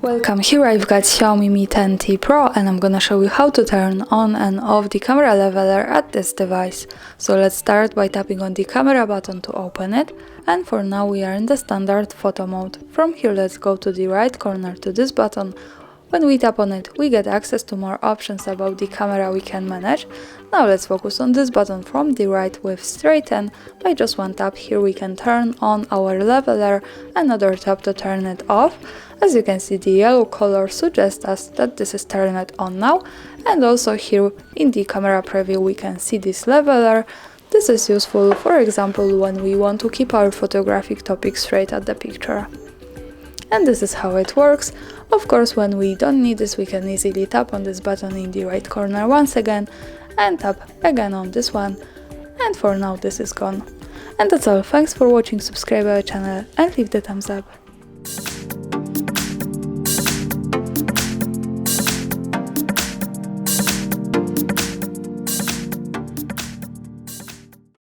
Welcome, here I've got Xiaomi Mi 10T Pro and I'm gonna show you how to turn on and off the camera leveler at this device. So let's start by tapping on the camera button to open it, and for now we are in the standard photo mode. From here let's go to the right corner to this button. When we tap on it, we get access to more options about the camera we can manage. Now let's focus on this button from the right with straighten. By just one tap here we can turn on our leveler, another tap to turn it off. As you can see, the yellow color suggests us that this is turned on now, and also here in the camera preview we can see this leveler. This is useful, for example, when we want to keep our photographic topic straight at the picture. And this is how it works. Of course, when we don't need this, we can easily tap on this button in the right corner once again and tap again on this one. And for now this is gone. And that's all. Thanks for watching, subscribe our channel and leave the thumbs up.